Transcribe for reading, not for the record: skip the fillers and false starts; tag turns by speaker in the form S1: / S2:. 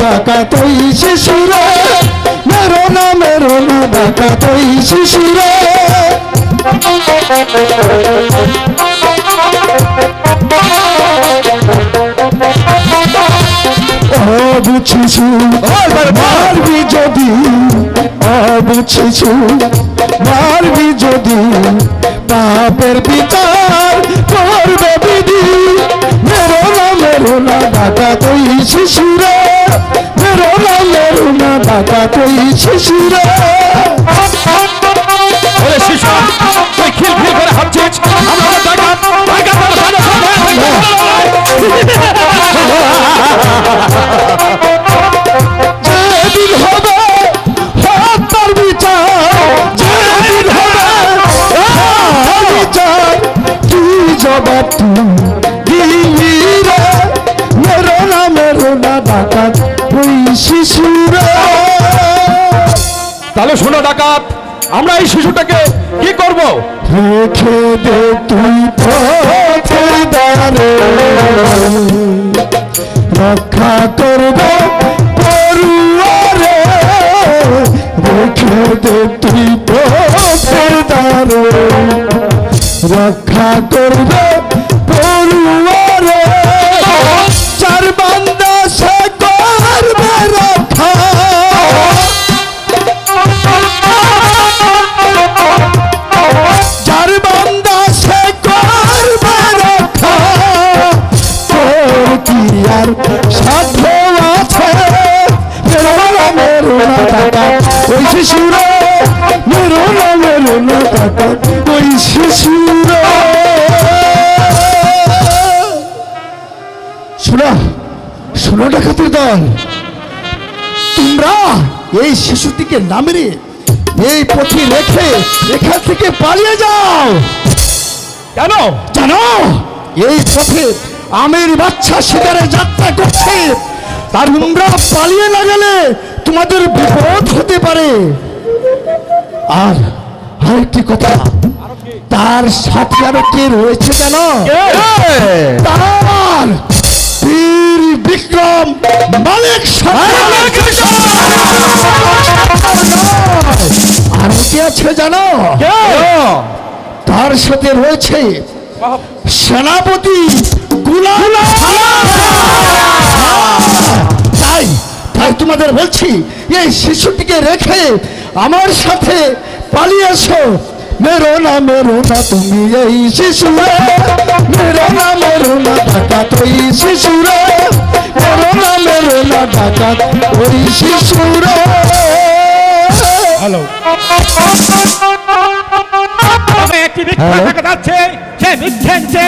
S1: ডাকাত ওই শিশুরে, মেরো না ডাকাত ওই শিশুরে। অবুঝ শিশু মারবি যদি, অবুঝ শিশু মারবি যদি, পাপের বিচার করবে বিধি। মেরো না ডাকাত ওই শিশুরে, মেরো না ডাকাত ওই শিশুরে।
S2: শিশু তুই খিলখিল করে হাঁটছিস, আমরা ডাকাত
S1: যেদিন হবে হত্যার বিচার, যেদিন হবে হত্যার বিচার, কি জবাব তুই দিলি রে? মেরো না ডাকাত ওই শিশুরে।
S2: তাহলে শোনো ডাকাত, আমরা এই শিশুটাকে কি করব?
S1: রেখে দে তুই পথের দ্বারে, রক্ষা করবে পড়ুয়ারে। রেখে দে তুই পথের দ্বারে, রক্ষা করবে পড়ুয়ারে। চার বান্দা সে করবে রক্ষা, চার বান্দা সে করবে রক্ষা। তোর কি আর সাধ্য আছে? মেরো না ডাকাত ওই শিশুরে, মেরো না ডাকাত ওই শিশুরে। শোনো ডাকাতের দল, তোমরা এই শিশুটিকে না মেরে এই পথে রেখে এখান থেকে পালিয়ে যাও।
S2: কেন
S1: জানো, এই পথে আমের বাচ্চা শিকারে যাত্রা করছে, তার তোমরা পালিয়ে না গেলে তোমাদের বিপদ হতে পারে। আর আরেকটি কথা, তার সাথে আরো কে রয়েছে জানো? তার বীর বিক্রম মালিক। আর কে আছে জানো? তার সাথে রয়েছে সেনাপতি গুলাম। তাই তোমাদের বলছি, এই শিশুটিকে রেখে আমার সাথে পালিয়ে এসো। মেরো না তুমি এই শিশুরে, মেরো না ডাকাত ওই শিশুরে, মেরো না ডাকাত ওই শিশুরে।
S2: হ্যালো, একটি মিথ্যা দেখা যাচ্ছে, সে মিথ্যে